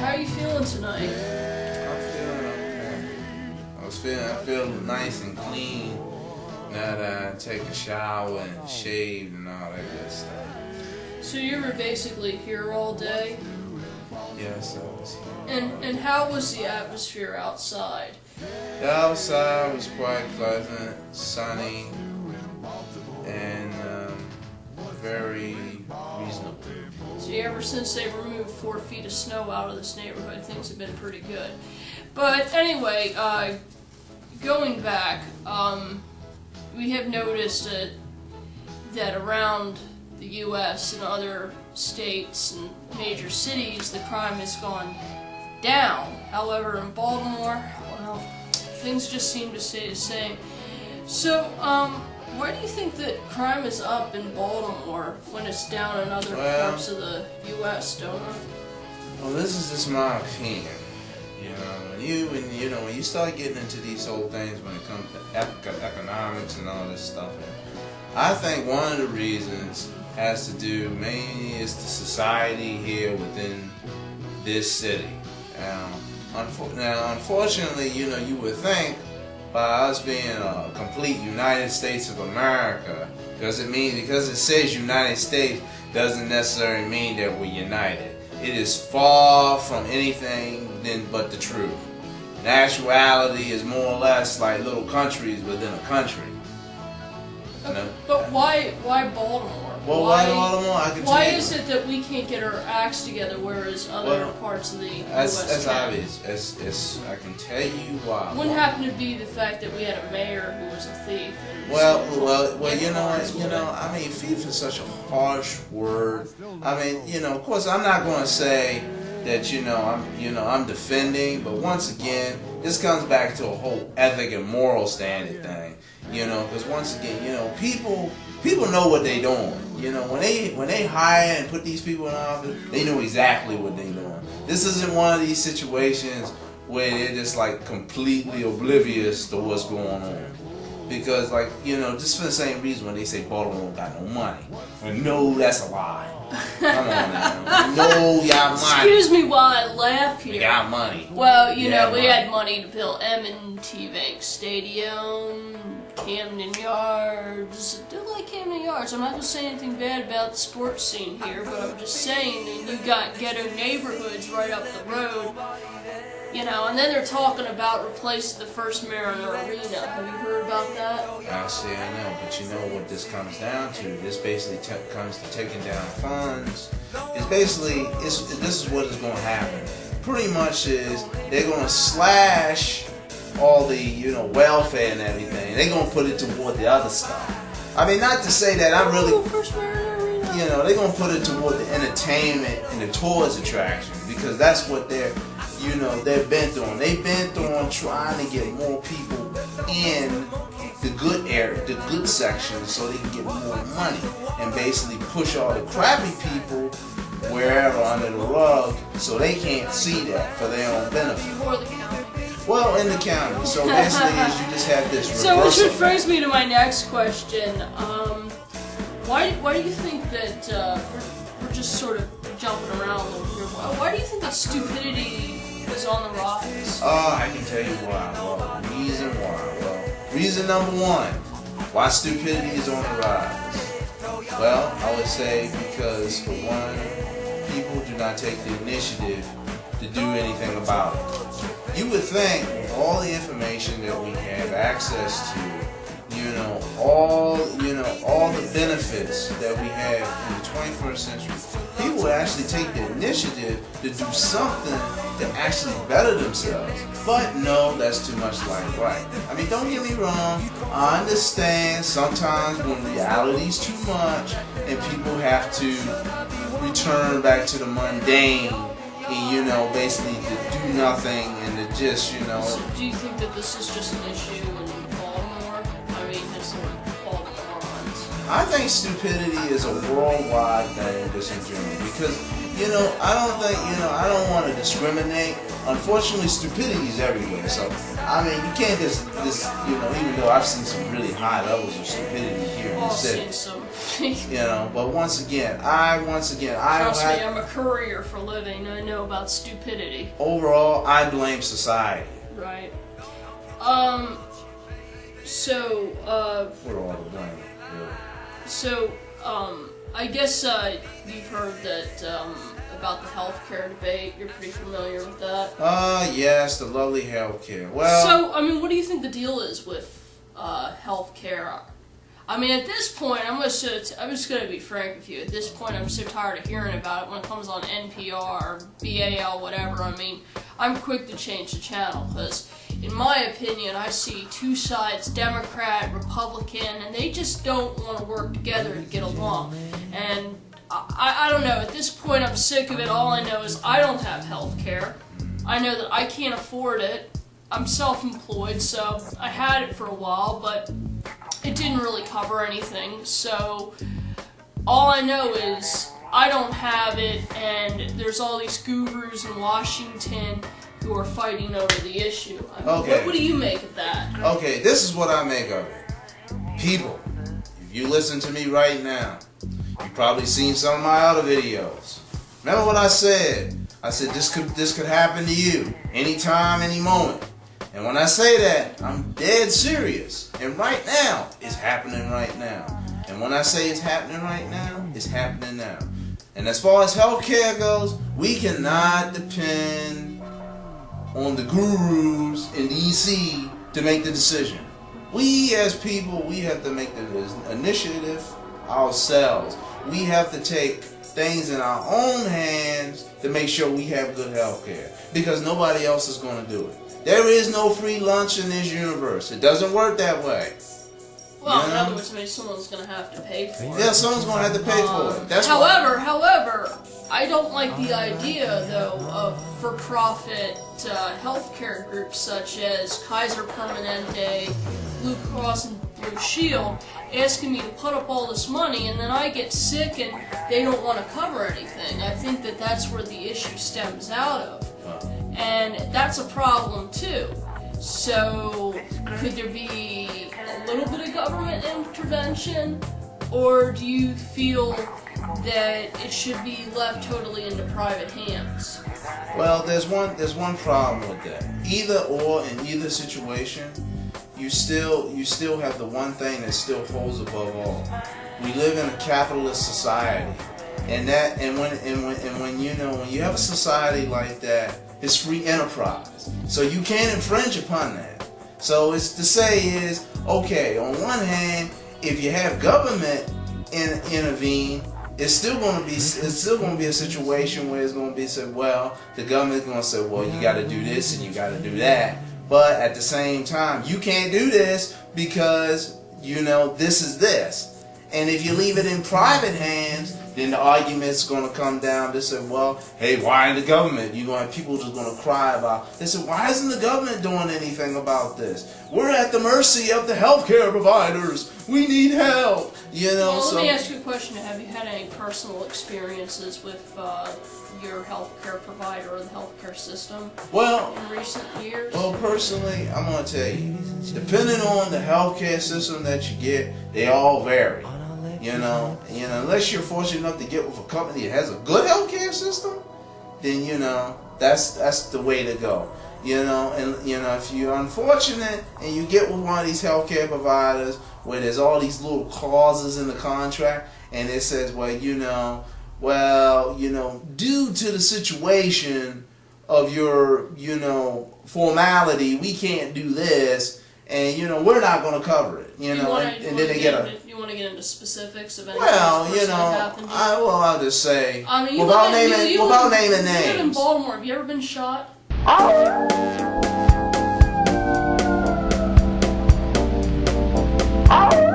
how are you feeling tonight? I'm feeling okay. I feel nice and clean now that I take a shower and shave and all that good stuff. So you were basically here all day? Yes, I was here. And how was the atmosphere outside? The outside was quite pleasant, sunny, and very reasonable. See, ever since they removed 4 feet of snow out of this neighborhood, things have been pretty good. But anyway, going back, we have noticed that around the U.S. and other states and major cities, the crime has gone down. However, in Baltimore, well, things just seem to stay the same. So, why do you think that crime is up in Baltimore when it's down in other parts of the U.S., don't it? Well, this is just my opinion. When you start getting into these whole things when it comes to economics and all this stuff, I think one of the reasons has to do mainly is the society here within this city. Now, unfortunately, you would think by us being a complete United States of America, because it says United States doesn't necessarily mean that we're united. It is far from anything but the truth. Nationality is more or less like little countries within a country. But why Baltimore? Well, why Baltimore? I can tell you. Why is it that we can't get our acts together, whereas other parts of the U.S. That's can? obvious. I can tell you why. Wouldn't happen to be the fact that we had a mayor who was a thief. And well, you know what? I mean, thief is such a harsh word. I mean, of course, I'm not going to say that I'm defending, but once again, this comes back to a whole ethic and moral standard thing. Because once again, people know what they're doing. When they hire and put these people in office, they know exactly what they're doing. This isn't one of these situations where they're just like completely oblivious to what's going on. Because just for the same reason when they say Baltimore got no money. Well, no, that's a lie. Come on now. No, y'all money. Excuse me while I laugh here. We got money. Well, we had money to build M&T Bank Stadium, Camden Yards. I do like Camden Yards. I'm not going to say anything bad about the sports scene here, but I'm just saying that you got ghetto neighborhoods right up the road. And then they're talking about replacing the First Mariner Arena. Have you heard about that? I know, but you know what this comes down to? This basically comes to taking down funds. This is what is going to happen. Pretty much is they're going to slash all the welfare and everything. They're going to put it toward the other stuff. I mean, not to say that I really, First Mariner Arena. They're going to put it toward the entertainment and the tourist attractions because that's what they're bent on. They bent on trying to get more people in the good area, the good section, so they can get more money and basically push all the crappy people wherever under the rug so they can't see that for their own benefit. Or the county. Well, in the county. So basically, is you just have this So reversal. which brings me to my next question. Why do you think that we're just sort of jumping around a little here? Why do you think that stupidity is on the rise? I can tell you why. Reason number one, why stupidity is on the rise. Well, I would say because for one, people do not take the initiative to do anything about it. You would think with all the information that we have access to, all the benefits that we have in the 21st century, people would actually take the initiative to do something to actually better themselves. But no, that's too much like right. I mean, don't get me wrong. I understand sometimes when reality's too much and people have to return back to the mundane and, basically to do nothing and to just, So do you think that this is just an issue in Baltimore? I mean, it's Baltimore. I think stupidity is a worldwide thing just in general because I don't think, I don't want to discriminate. Unfortunately, stupidity is everywhere. So, I mean, you can't just, even though I've seen some really high levels of stupidity here in the city. I've seen some. But once again, Trust me, I'm a courier for a living. I know about stupidity. Overall, I blame society. Right. We're all to blame, really. So, I guess you've heard that about the healthcare debate. You're pretty familiar with that. Yes, the lovely healthcare. Well, so I mean, what do you think the deal is with healthcare? I mean, at this point, I'm just gonna be frank with you. At this point, I'm so tired of hearing about it when it comes on NPR, BAL, whatever. I mean, I'm quick to change the channel because, in my opinion, I see two sides, Democrat, Republican, and they just don't want to work together to get along. And I don't know. At this point, I'm sick of it. All I know is I don't have health care. I know that I can't afford it. I'm self-employed, so I had it for a while, but it didn't really cover anything. So all I know is I don't have it, and there's all these gurus in Washington who are fighting over the issue. I mean, okay. What do you make of that? Okay, this is what I make of it. People, if you listen to me right now, you've probably seen some of my other videos. Remember what I said? I said this could happen to you anytime, any moment. And when I say that, I'm dead serious. And right now, it's happening right now. And when I say it's happening right now, it's happening now. And as far as healthcare goes, we cannot depend on the gurus in DC to make the decision. We as people, we have to make the initiative ourselves. We have to take things in our own hands to make sure we have good health care, because nobody else is going to do it. There is no free lunch in this universe. It doesn't work that way. Well, in other words, maybe someone's going to have to pay for it. Yeah, someone's going to have to pay for it. That's however, I don't like the idea, though, of for-profit healthcare groups such as Kaiser Permanente, Blue Cross and Blue Shield asking me to put up all this money, and then I get sick and they don't want to cover anything. I think that that's where the issue stems out of. And that's a problem, too. So, could there be a little bit of government intervention, or do you feel that it should be left totally into private hands? Well, there's one problem with that. Either or, in either situation, you still have the one thing that still holds above all. We live in a capitalist society, and when you have a society like that, it's free enterprise. So you can't infringe upon that. So it's to say is, okay, on one hand, if you have government intervene, it's still going to be a situation where it's going to be said, well, the government's going to say, well, you got to do this and you got to do that. But at the same time, you can't do this because, this is this. And if you leave it in private hands, then the argument's going to come down to say, well, hey, why the government? You're going to have people just going to cry about. They say, why isn't the government doing anything about this? We're at the mercy of the healthcare providers. We need help. Well, let me ask you a question. Have you had any personal experiences with your healthcare provider or the healthcare system in recent years? Well, personally, I'm going to tell you, depending on the healthcare system that you get, they all vary. Unless you're fortunate enough to get with a company that has a good healthcare system, then that's the way to go. If you're unfortunate and you get with one of these healthcare providers where there's all these little clauses in the contract and it says, due to the situation of your, formality, we can't do this, and we're not going to cover it. You want to get into specifics of anything that happened? I'll just say, you without naming names. You live in Baltimore. Have you ever been shot? Oh!